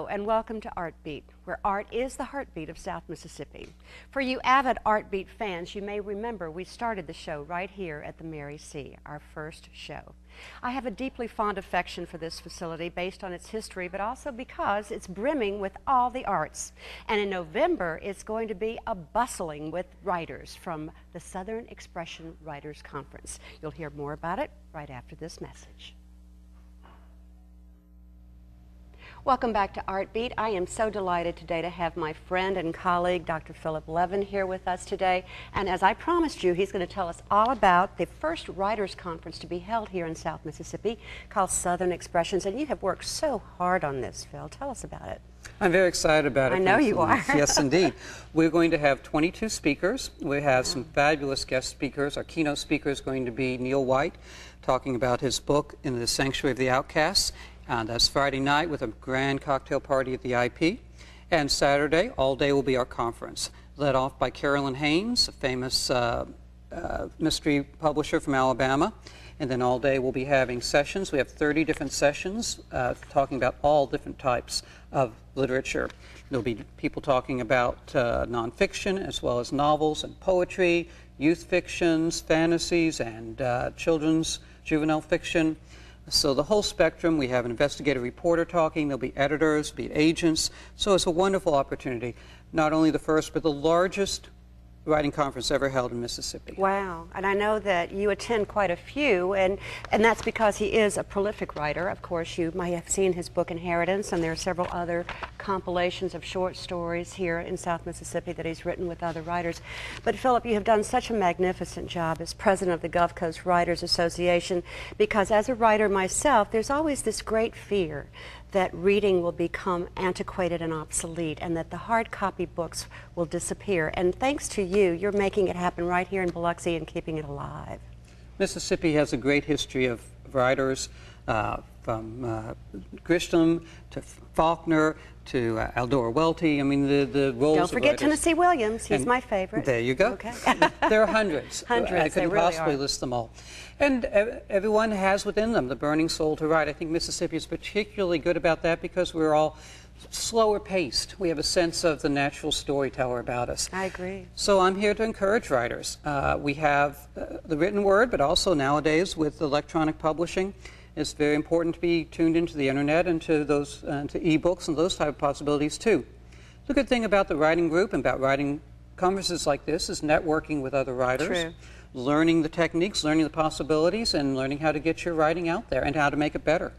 Hello and welcome to Artbeat, where art is the heartbeat of South Mississippi. For you avid Artbeat fans, you may remember we started the show right here at the Mary C., our first show. I have a deeply fond affection for this facility based on its history, but also because it's brimming with all the arts. And in November, it's going to be a bustling with writers from the Southern Expression Writers Conference. You'll hear more about it right after this message. Welcome back to Artbeat. I am so delighted today to have my friend and colleague, Dr. Philip Levin, here with us today. And as I promised you, he's going to tell us all about the first writers' conference to be held here in South Mississippi called Southern Expressions. And you have worked so hard on this, Phil. Tell us about it. I'm very excited about it. I know you are. Yes, indeed. We're going to have 22 speakers. We have some fabulous guest speakers. Our keynote speaker is going to be Neil White, talking about his book, In the Sanctuary of the Outcasts. That's Friday night with a grand cocktail party at the IP. And Saturday, all day will be our conference, led off by Carolyn Haynes, a famous mystery publisher from Alabama. And then all day we'll be having sessions. We have 30 different sessions talking about all different types of literature. There'll be people talking about nonfiction as well as novels and poetry, youth fictions, fantasies, and children's juvenile fiction. So the whole spectrum. We have an investigative reporter talking. There'll be editors, be agents. So it's a wonderful opportunity. Not only the first, but the largest writing conference ever held in Mississippi. Wow. And I know that you attend quite a few, and that's because he is a prolific writer. Of course, you might have seen his book Inheritance, and there are several other compilations of short stories here in South Mississippi that he's written with other writers. But Philip, you have done such a magnificent job as president of the Gulf Coast Writers Association, because as a writer myself, there's always this great fear that reading will become antiquated and obsolete, and that the hard copy books will disappear. And thanks to you, you're making it happen right here in Biloxi and keeping it alive. Mississippi has a great history of writers, from Grisham to Faulkner to Eldora Welty. I mean, the roles. Don't forget Tennessee Williams. He's my favorite. There you go. Okay. There are hundreds. Hundreds. I couldn't possibly list them all. And everyone has within them the burning soul to write. I think Mississippi is particularly good about that because we're all slower paced. We have a sense of the natural storyteller about us. I agree. So I'm here to encourage writers. We have the written word, but also nowadays with electronic publishing, it's very important to be tuned into the internet and to those to ebooks and those type of possibilities too. The good thing about the writing group and about writing conferences like this is networking with other writers. True. Learning the techniques, learning the possibilities, and learning how to get your writing out there and how to make it better.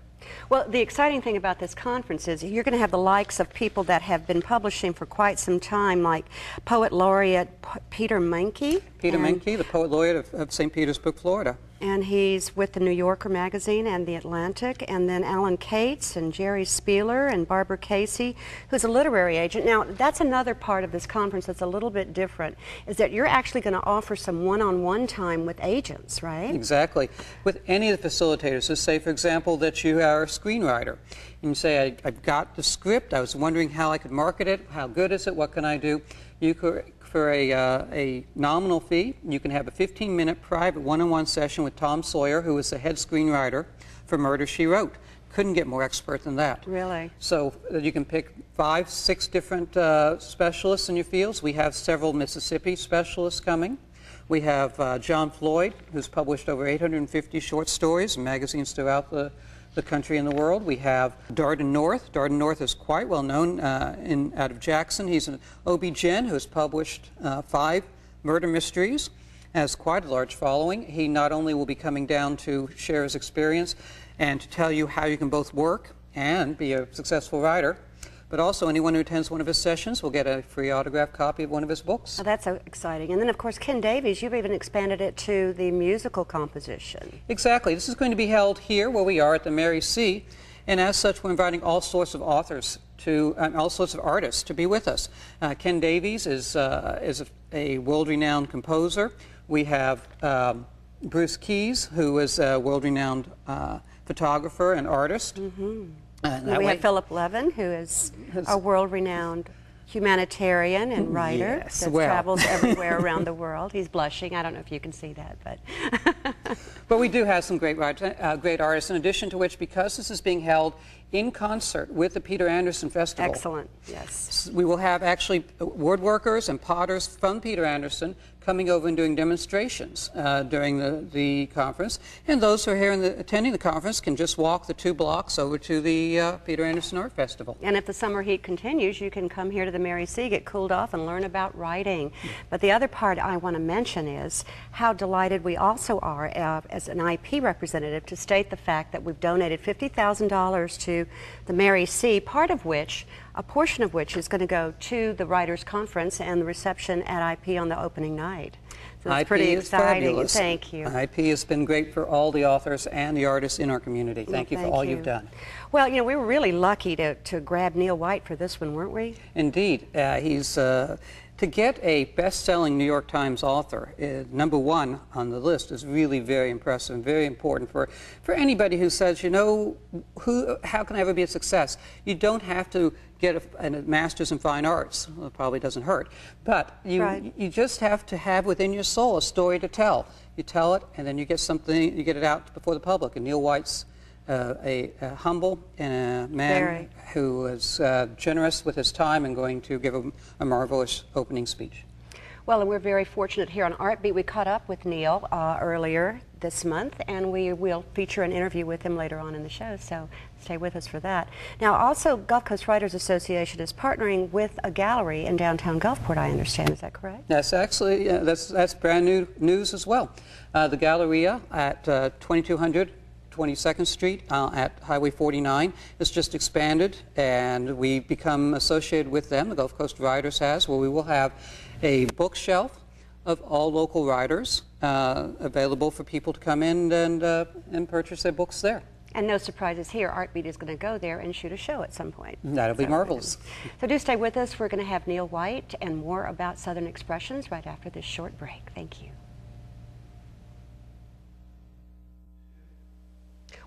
Well, the exciting thing about this conference is you're going to have the likes of people that have been publishing for quite some time, like Poet Laureate Peter Menke. Peter Menke, the Poet Laureate of St. Petersburg, Florida. And he's with the New Yorker magazine and the Atlantic. And then Alan Cates and Jerry Spieler and Barbara Casey, who's a literary agent. Now, that's another part of this conference that's a little bit different, is that you're actually going to offer some one-on-one time with agents, right? Exactly. With any of the facilitators, so say, for example, that you are a screenwriter. And you say, I've got the script, I was wondering how I could market it, how good is it, what can I do? You could, for a nominal fee, you can have a 15-minute private one-on-one session with Tom Sawyer, who is the head screenwriter for Murder, She Wrote. Couldn't get more expert than that. Really? So you can pick 5, 6 different specialists in your fields. We have several Mississippi specialists coming. We have John Floyd, who's published over 850 short stories in magazines throughout the country and the world. We have Darden North. Darden North is quite well known out of Jackson. He's an OB-GYN who has published 5 murder mysteries, has quite a large following. He not only will be coming down to share his experience and to tell you how you can both work and be a successful writer, but also anyone who attends one of his sessions will get a free autographed copy of one of his books. Oh, that's so exciting. And then, of course, Ken Davies, you've even expanded it to the musical composition. Exactly. This is going to be held here where we are at the Mary C. And as such, we're inviting all sorts of authors to, all sorts of artists to be with us. Ken Davies is a world-renowned composer. We have Bruce Keys, who is a world-renowned photographer and artist. Mm-hmm. We have Philip Levin, who is a world-renowned humanitarian and writer that travels everywhere around the world. He's blushing. I don't know if you can see that, but... But we do have some great artists, in addition to which, because this is being held in concert with the Peter Anderson Festival. Excellent, yes. We will have actually woodworkers and potters from Peter Anderson coming over and doing demonstrations during the conference. And those who are here attending the conference can just walk the 2 blocks over to the Peter Anderson Art Festival. And if the summer heat continues, you can come here to the Mary C, get cooled off, and learn about writing. But the other part I want to mention is how delighted we also are as an IP representative to state the fact that we've donated $50,000 to the Mary C, a portion of which is going to go to the Writers' Conference and the reception at IP on the opening night. So that's pretty exciting. Fabulous. Thank you. IP has been great for all the authors and the artists in our community. Thank you for all you've done. Well, you know, we were really lucky to grab Neil White for this one, weren't we? Indeed. He's to get a best-selling New York Times author, #1 on the list, is really very impressive and very important for anybody who says, you know, how can I ever be a success? You don't have to get a master's in fine arts. Well, it probably doesn't hurt. But you just have to have within your soul a story to tell. You tell it, and then you get something, you get it out before the public. And Neil White's a humble man who is generous with his time and going to give a marvelous opening speech. Well, and we're very fortunate here on Artbeat. We caught up with Neil earlier this month, and we will feature an interview with him later on in the show, so stay with us for that. Now, also, Gulf Coast Writers Association is partnering with a gallery in downtown Gulfport, I understand. Is that correct? That's actually, that's brand new news as well. The Galleria at 2200 22nd Street at Highway 49 has just expanded, and we become associated with them, the Gulf Coast Writers has, where we will have a bookshelf of all local writers available for people to come in and purchase their books there. And no surprises here, Artbeat is going to go there and shoot a show at some point. That'll be marvelous. So do stay with us. We're going to have Neil White and more about Southern Expressions right after this short break. Thank you.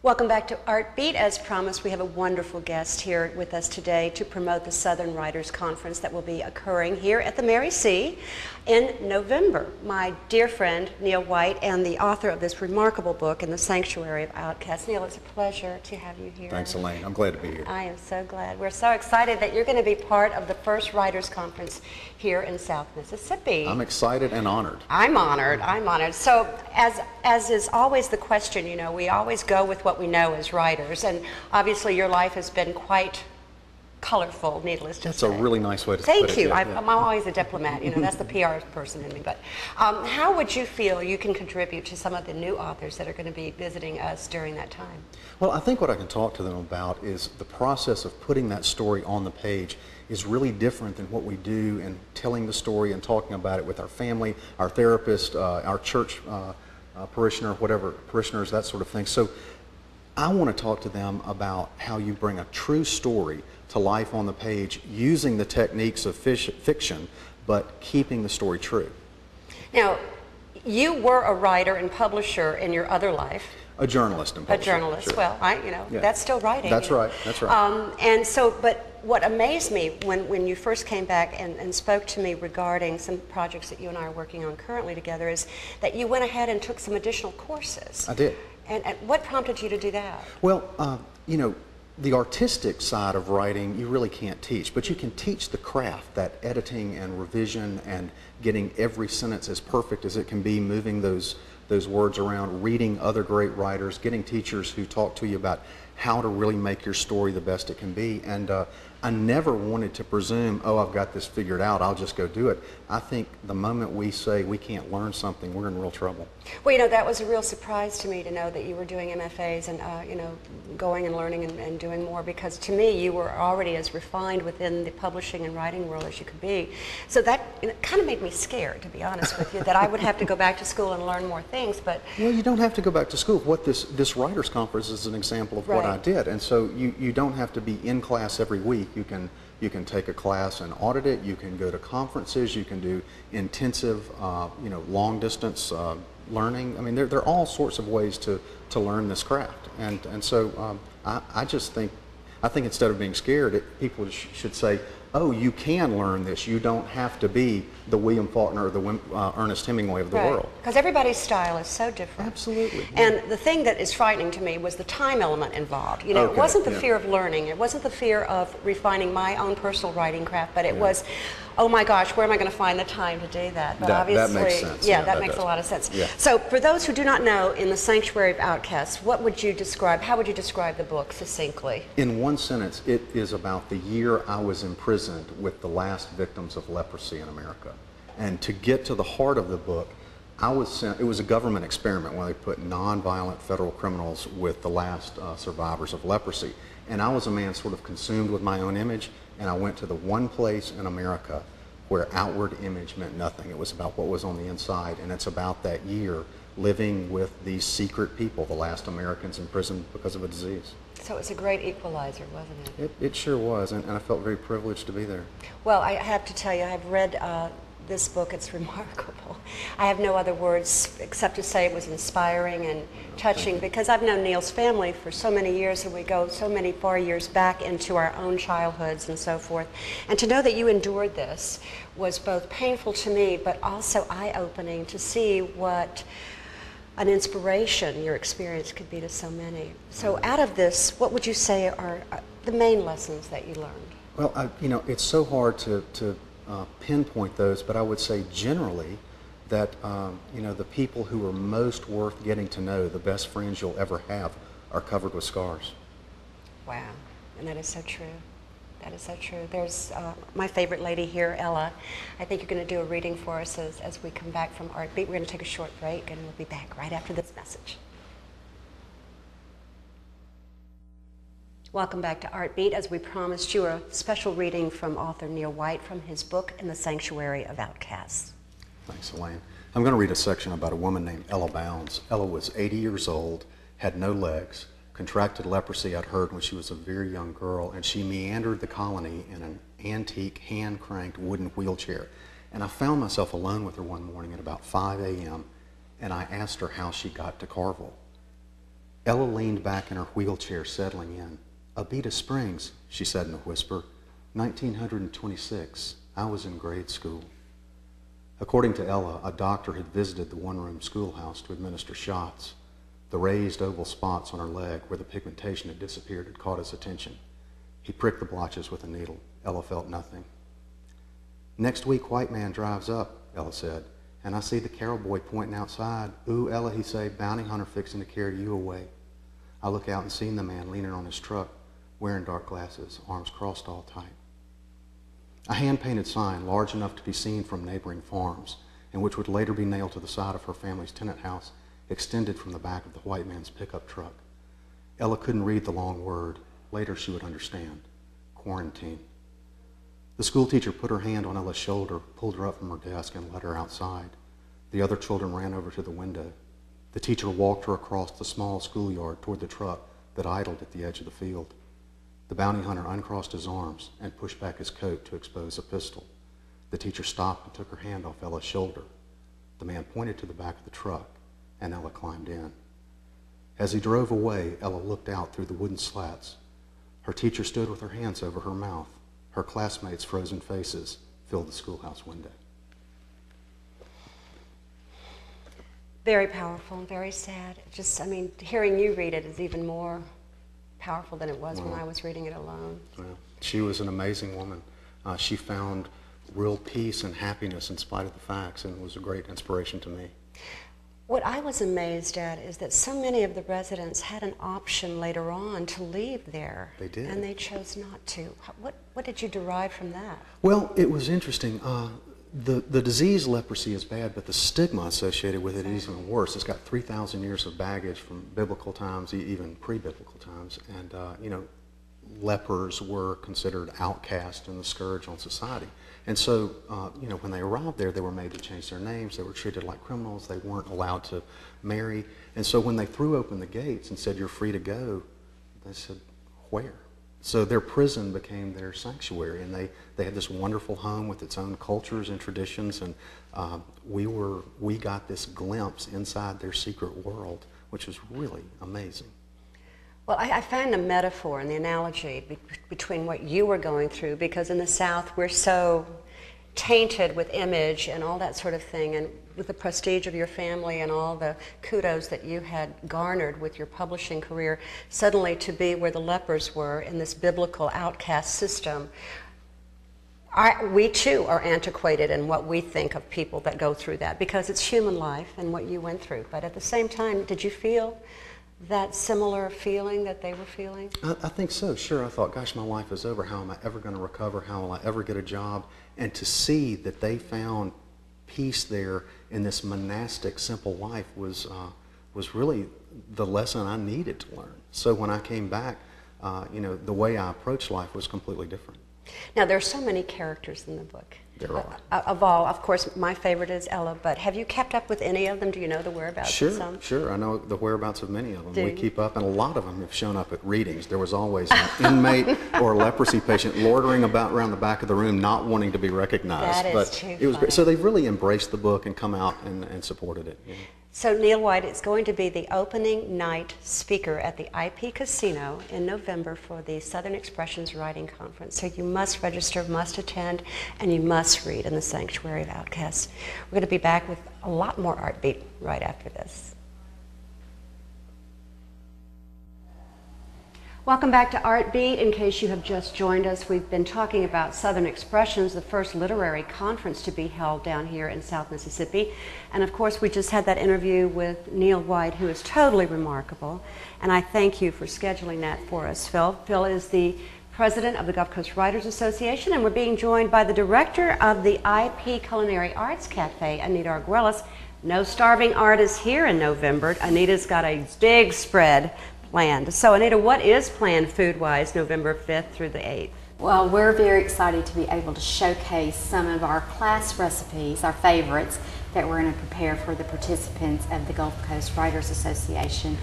Welcome back to Artbeat. As promised, we have a wonderful guest here with us today to promote the Southern Writers Conference that will be occurring here at the Mary C in November. My dear friend, Neil White, and the author of this remarkable book, In the Sanctuary of Outcasts. Neil, it's a pleasure to have you here. Thanks, Elaine. I'm glad to be here. I am so glad. We're so excited that you're going to be part of the first Writers Conference here in South Mississippi. I'm excited and honored. I'm honored. I'm honored. So, as is always the question, you know, we always go with what we know as writers, and obviously your life has been quite colorful, needless to say. That's a really nice way to put it. Thank you. Yeah. I'm always a diplomat, you know, that's the PR person in me. But how would you feel you can contribute to some of the new authors that are going to be visiting us during that time? Well, I think what I can talk to them about is the process of putting that story on the page is really different than what we do in telling the story and talking about it with our family, our therapist, our church parishioner, whatever, parishioners, that sort of thing. So I want to talk to them about how you bring a true story to life on the page using the techniques of fiction, but keeping the story true. Now, you were a writer and publisher in your other life. A journalist and publisher. A journalist. Sure. Well, that's still writing. That's right. That's right. And so, but what amazed me when you first came back and spoke to me regarding some projects that you and I are working on currently together is that you went ahead and took some additional courses. I did. And what prompted you to do that? Well, you know, the artistic side of writing you really can't teach, but you can teach the craft, that editing and revision and getting every sentence as perfect as it can be, moving those words around, reading other great writers, getting teachers who talk to you about how to really make your story the best it can be. And I never wanted to presume, oh, I've got this figured out, I'll just go do it. I think the moment we say we can't learn something, we're in real trouble. Well, you know, that was a real surprise to me to know that you were doing MFAs and, you know, going and learning and doing more, because to me you were already as refined within the publishing and writing world as you could be. So that kind of made me scared, to be honest with you, that I would have to go back to school and learn more things. But well, you don't have to go back to school. What this Writers Conference is an example of what I did. And so you don't have to be in class every week. You can take a class and audit it. You can go to conferences. You can do intensive, you know, long distance learning. I mean, there are all sorts of ways to learn this craft. And so I just think, instead of being scared, people should say, oh, you can learn this. You don't have to be the William Faulkner or the Ernest Hemingway of the world. Because everybody's style is so different. Absolutely. And the thing that is frightening to me was the time element involved. You know, it wasn't the fear of learning. It wasn't the fear of refining my own personal writing craft, but it was, oh my gosh, where am I going to find the time to do that? But that makes sense. Yeah, that makes a lot of sense. Yeah. So for those who do not know, in The Sanctuary of Outcasts, what would you describe, how would you describe the book succinctly? In one sentence, it is about the year I was imprisoned with the last victims of leprosy in America. And to get to the heart of the book, I was sent, it was a government experiment where they put nonviolent federal criminals with the last survivors of leprosy. And I was a man sort of consumed with my own image, and I went to the one place in America where outward image meant nothing. It was about what was on the inside, and it's about that year living with these secret people, the last Americans imprisoned because of a disease. So it was a great equalizer, wasn't it? It sure was, and I felt very privileged to be there. Well, I have to tell you, I've read this book. It's remarkable. I have no other words except to say it was inspiring and touching, because I've known Neil's family for so many years, and we go so many far years back into our own childhoods and so forth. And to know that you endured this was both painful to me, but also eye-opening to see what an inspiration your experience could be to so many. So out of this, what would you say are the main lessons that you learned? Well, you know, it's so hard to pinpoint those, but I would say generally that, you know, the people who are most worth getting to know, the best friends you'll ever have, are covered with scars. Wow, and that is so true. That is so true. There's my favorite lady here, Ella. I think you're going to do a reading for us as we come back from Art Beat. We're going to take a short break, and we'll be back right after this message. Welcome back to Art Beat. As we promised you, a special reading from author Neil White from his book, In the Sanctuary of Outcasts. Thanks, Elaine. I'm going to read a section about a woman named Ella Bounds. Ella was 80 years old, had no legs, contracted leprosy, I'd heard, when she was a very young girl, and she meandered the colony in an antique hand-cranked wooden wheelchair. And I found myself alone with her one morning at about 5 a.m., and I asked her how she got to Carville. Ella leaned back in her wheelchair, settling in. Abita Springs, she said in a whisper. 1926. I was in grade school. According to Ella, a doctor had visited the one-room schoolhouse to administer shots. The raised oval spots on her leg where the pigmentation had disappeared had caught his attention. He pricked the blotches with a needle. Ella felt nothing. Next week, white man drives up, Ella said, and I see the Carol boy pointing outside. Ooh, Ella, he say, bounty hunter fixing to carry you away. I look out and seen the man leaning on his truck, wearing dark glasses, arms crossed all tight. A hand-painted sign, large enough to be seen from neighboring farms, and which would later be nailed to the side of her family's tenant house, extended from the back of the white man's pickup truck. Ella couldn't read the long word. Later she would understand. Quarantine. The schoolteacher put her hand on Ella's shoulder, pulled her up from her desk, and led her outside. The other children ran over to the window. The teacher walked her across the small schoolyard toward the truck that idled at the edge of the field. The bounty hunter uncrossed his arms and pushed back his coat to expose a pistol. The teacher stopped and took her hand off Ella's shoulder. The man pointed to the back of the truck, and Ella climbed in. As he drove away, Ella looked out through the wooden slats. Her teacher stood with her hands over her mouth. Her classmates' frozen faces filled the schoolhouse window. Very powerful and very sad. Just, I mean, hearing you read it is even more powerful than it was when I was reading it alone. Well, she was an amazing woman. She found real peace and happiness in spite of the facts, and was a great inspiration to me. What I was amazed at is that so many of the residents had an option later on to leave there. They did. And they chose not to. What did you derive from that? Well, it was interesting. The disease leprosy is bad, but the stigma associated with it is even worse. It's got 3,000 years of baggage from biblical times, even pre-biblical times. And, you know, lepers were considered outcast and the scourge on society. And so, you know, when they arrived there, they were made to change their names. They were treated like criminals. They weren't allowed to marry. And so when they threw open the gates and said, you're free to go, they said, where? So their prison became their sanctuary, and they had this wonderful home with its own cultures and traditions, and we got this glimpse inside their secret world, which was really amazing. Well, I find the metaphor and the analogy between what you were going through, because in the South we're so tainted with image and all that sort of thing, and with the prestige of your family and all the kudos that you had garnered with your publishing career, suddenly to be where the lepers were in this biblical outcast system. We too are antiquated in what we think of people that go through that, because it's human life and what you went through. But at the same time, did you feel that similar feeling that they were feeling? I think so, sure. I thought, gosh, my life is over. How am I ever going to recover? How will I ever get a job? And to see that they found peace there in this monastic, simple life was really the lesson I needed to learn. So when I came back, the way I approached life was completely different. Now, there are so many characters in the book. There are. Of all, of course, my favorite is Ella, but have you kept up with any of them? Do you know the whereabouts of some? Sure. I know the whereabouts of many of them. Do We you? keep up, and a lot of them have shown up at readings. There was always an inmate or a leprosy patient loitering about around the back of the room, not wanting to be recognized. That is but too it was funny. great. So they've really embraced the book and come out and supported it. Yeah. So Neil White is going to be the opening night speaker at the IP Casino in November for the Southern Expressions Writing Conference. So you must register, must attend, and you must read in the Sanctuary of Outcasts. We're going to be back with a lot more Art Beat right after this. Welcome back to Art Beat. In case you have just joined us, we've been talking about Southern Expressions, the first literary conference to be held down here in South Mississippi. And of course, we just had that interview with Neil White, who is totally remarkable. And I thank you for scheduling that for us, Phil. Phil is the president of the Gulf Coast Writers Association, and we're being joined by the director of the IP Culinary Arts Cafe, Anita Arguelles. No starving artists here in November. Anita's got a big spread planned. So Anita, what is planned food-wise November 5th through the 8th? Well, we're very excited to be able to showcase some of our class recipes, our favorites, that we're going to prepare for the participants of the Gulf Coast Writers Association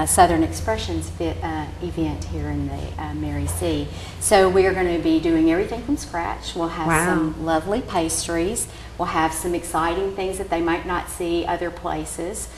Southern Expressions event here in the Mary C. So we are going to be doing everything from scratch. We'll have some lovely pastries. We'll have some exciting things that they might not see other places.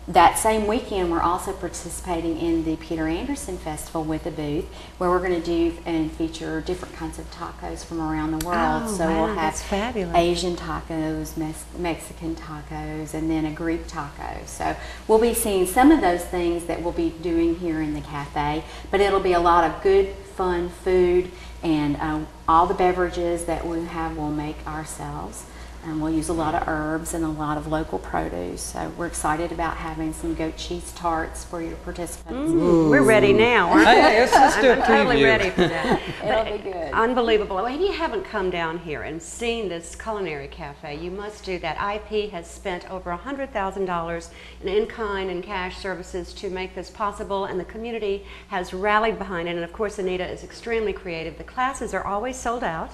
That same weekend, we're also participating in the Peter Anderson Festival with a booth, where we're going to do and feature different kinds of tacos from around the world. Oh, so wow, we'll have that's fabulous. Asian tacos, Mexican tacos, and then a Greek taco. So we'll be seeing some of those things that we'll be doing here in the cafe, but it'll be a lot of good, fun food, and all the beverages that we have we'll make ourselves. And we'll use a lot of herbs and a lot of local produce. So we're excited about having some goat cheese tarts for your participants. We're ready now, aren't we? Hey, let's do a I'm totally preview. ready for that. It'll be good. Unbelievable. Well, if you haven't come down here and seen this culinary cafe, you must do that. IP has spent over $100,000 in-kind and cash services to make this possible, and the community has rallied behind it. And of course, Anita is extremely creative. The classes are always sold out.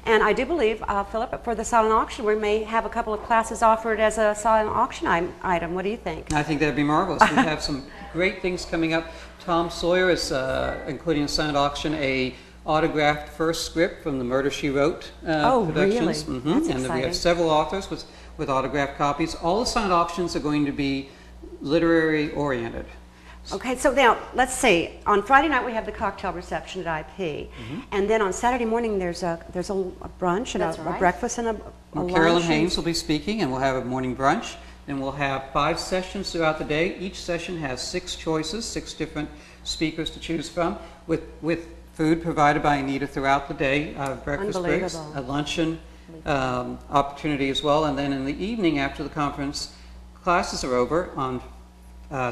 And I do believe, Philip, for the silent auction, we may have a couple of classes offered as a silent auction item. What do you think? I think that'd be marvelous. We have some great things coming up. Tom Sawyer is including a silent auction, a autographed first script from the Murder, She Wrote Oh, productions. really? Mm-hmm. That's And then we exciting. have several authors with autographed copies. All the silent auctions are going to be literary oriented. Okay, so now let's see. On Friday night we have the cocktail reception at IP, and then on Saturday morning there's a brunch and That's a right. breakfast and a lunch. Carolyn and- Haynes will be speaking, and we'll have a morning brunch. Then we'll have 5 sessions throughout the day. Each session has 6 choices, 6 different speakers to choose from, with food provided by Anita throughout the day, breakfast breaks, Unbelievable. a luncheon opportunity as well. And then in the evening after the conference classes are over on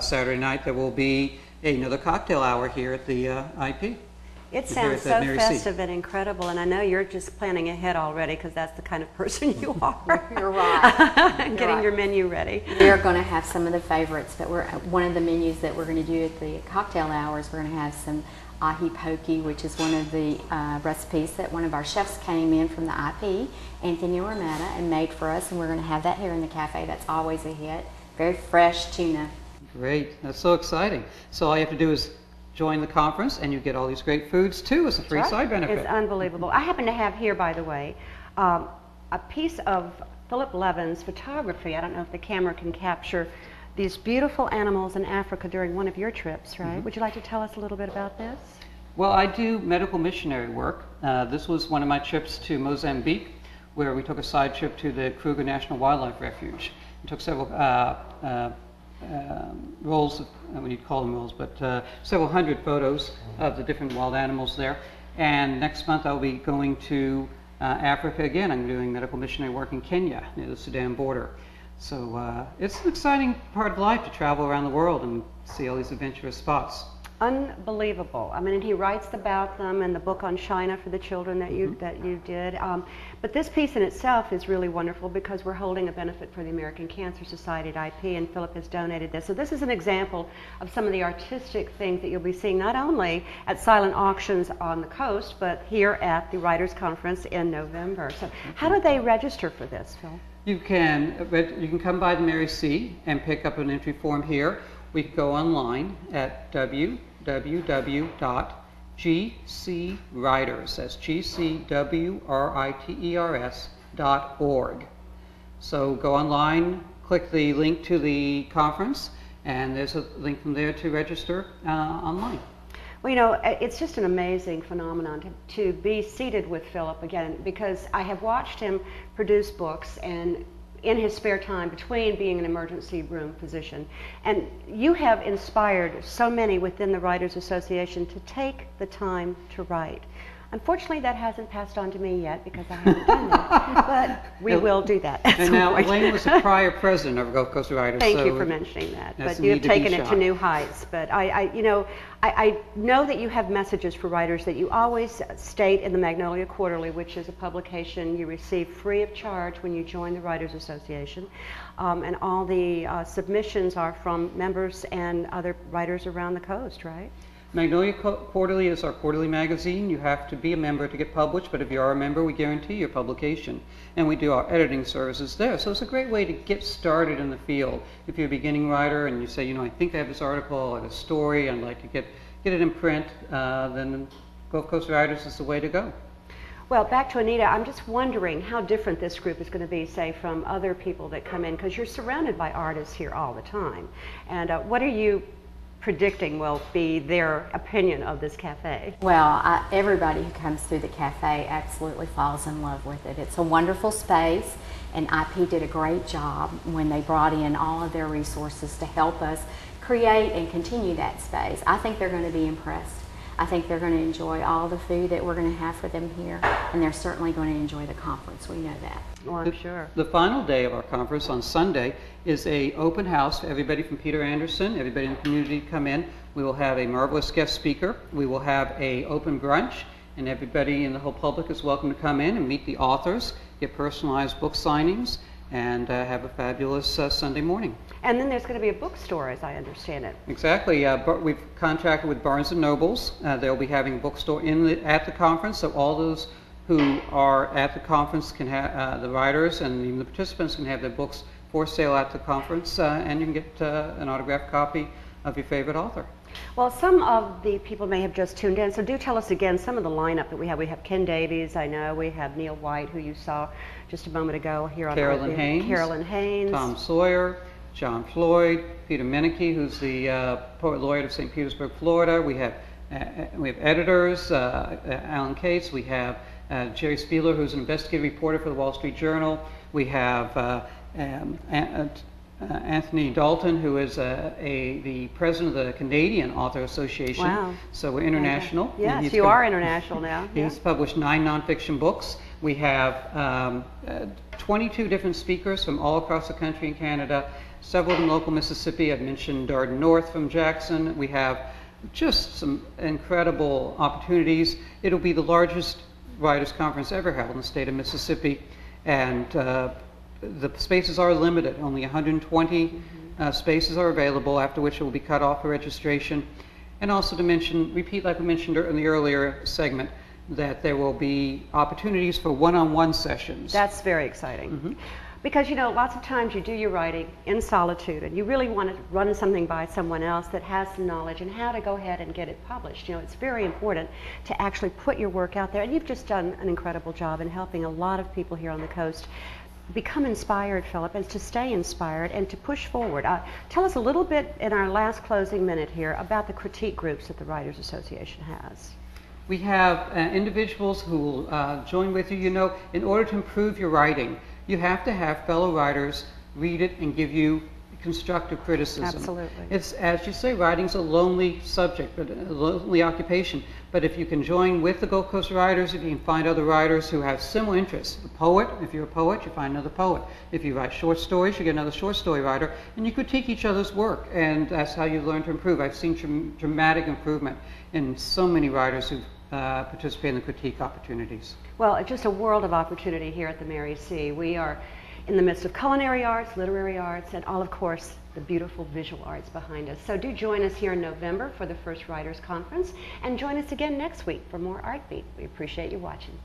Saturday night, there will be another cocktail hour here at the IP. It here sounds at the so Mary C. festive and incredible, and I know you're just planning ahead already because that's the kind of person you are. You're right. Getting right. your menu ready. We're going to have some of the favorites that one of the menus that we're going to do at the cocktail hours. We're going to have some ahi poke, which is one of the recipes that one of our chefs came in from the IP, Anthony Ormetta, and made for us, and we're going to have that here in the cafe. That's always a hit. Very fresh tuna. Great, that's so exciting. So all you have to do is join the conference, and you get all these great foods too as a free side benefit. It's unbelievable. I happen to have here, by the way, a piece of Philip Levin's photography. I don't know if the camera can capture these beautiful animals in Africa during one of your trips, right? Would you like to tell us a little bit about this? Well, I do medical missionary work. This was one of my trips to Mozambique, where we took a side trip to the Kruger National Wildlife Refuge. We took several rolls, what you'd call them rolls, but several hundred photos of the different wild animals there. And next month I'll be going to Africa again. I'm doing medical missionary work in Kenya, near the Sudan border. So it's an exciting part of life to travel around the world and see all these adventurous spots. Unbelievable. I mean, he writes about them in the book on China for the children that you did. But this piece in itself is really wonderful because we're holding a benefit for the American Cancer Society at IP, and Philip has donated this. So this is an example of some of the artistic things that you'll be seeing not only at silent auctions on the coast, but here at the Writers' Conference in November. So how do they register for this, Phil? You can come by the Mary C. and pick up an entry form here. We can go online at www.gcwriters, that's GCWRITERS.org. So go online, click the link to the conference, and there's a link from there to register online. Well, you know, it's just an amazing phenomenon to be seated with Philip again, because I have watched him produce books and in his spare time between being an emergency room physician. And you have inspired so many within the Writers Association to take the time to write. Unfortunately, that hasn't passed on to me yet because I haven't done that, but we will do that. And now Elaine was a prior president of Gulf Coast Writers. Thank you for mentioning that. But you have need to be taken it shot. to new heights. But I know that you have messages for writers that you always state in the Magnolia Quarterly, which is a publication you receive free of charge when you join the Writers Association. And all the submissions are from members and other writers around the coast, right? Magnolia Quarterly is our quarterly magazine. You have to be a member to get published, but if you are a member, we guarantee your publication. And we do our editing services there. So it's a great way to get started in the field. If you're a beginning writer and you say, you know, I think I have this article or this story, I'd like to get it in print, then Gulf Coast Writers is the way to go. Well, back to Anita, I'm just wondering how different this group is going to be, say, from other people that come in, because you're surrounded by artists here all the time. And what are you predicting will be their opinion of this cafe? Well, everybody who comes through the cafe absolutely falls in love with it. It's a wonderful space, and IP did a great job when they brought in all of their resources to help us create and continue that space. I think they're going to be impressed. I think they're going to enjoy all the food that we're going to have for them here, and they're certainly going to enjoy the conference. We know that. Oh, I'm sure. The final day of our conference on Sunday is a open house for everybody from Peter Anderson, everybody in the community to come in. We will have a marvelous guest speaker. We will have a open brunch, and everybody in the whole public is welcome to come in and meet the authors, get personalized book signings, and have a fabulous Sunday morning. And then there's going to be a bookstore, as I understand it. Exactly. We've contracted with Barnes & Nobles. They'll be having a bookstore at the conference, so all those who are at the conference can have, the writers and even the participants can have their books for sale at the conference, and you can get an autographed copy of your favorite author. Well, some of the people may have just tuned in, so do tell us again some of the lineup that we have. We have Ken Davies, I know. We have Neil White, who you saw just a moment ago here on Carolyn Haynes. Carolyn Haynes. Tom Sawyer, John Floyd, Peter Meneke, who's the poet laureate of St. Petersburg, Florida. We have editors, Alan Cates. We have Jerry Spieler, who's an investigative reporter for the Wall Street Journal. We have Anthony Dalton, who is the president of the Canadian Author Association. Wow. So we're international. Okay. Yes, you are international now. He's published 9 nonfiction books. We have 22 different speakers from all across the country and Canada, several in local Mississippi. I've mentioned Darden North from Jackson. We have just some incredible opportunities. It'll be the largest writers' conference ever held in the state of Mississippi, and the spaces are limited. Only 120 spaces are available, after which it will be cut off for registration. And also to repeat like we mentioned in the earlier segment, that there will be opportunities for one-on-one sessions. That's very exciting. Because, you know, lots of times you do your writing in solitude and you really want to run something by someone else that has some knowledge and how to go ahead and get it published. You know, it's very important to actually put your work out there, and you've just done an incredible job in helping a lot of people here on the coast become inspired, Philip, and to stay inspired and to push forward. Tell us a little bit in our last closing minute here about the critique groups that the Writers Association has. We have individuals who will join with you. You know, in order to improve your writing, you have to have fellow writers read it and give you constructive criticism. Absolutely. It's, as you say, writing's a lonely subject, but a lonely occupation. But if you can join with the Gulf Coast Writers, if you can find other writers who have similar interests, a poet, if you're a poet, you find another poet. If you write short stories, you get another short story writer, and you critique each other's work, and that's how you learn to improve. I've seen dramatic improvement in so many writers who participate in the critique opportunities. Well, it's just a world of opportunity here at the Mary C. We are in the midst of culinary arts, literary arts, and all, of course, the beautiful visual arts behind us. So do join us here in November for the first Writers Conference, and join us again next week for more Art Beat. We appreciate you watching.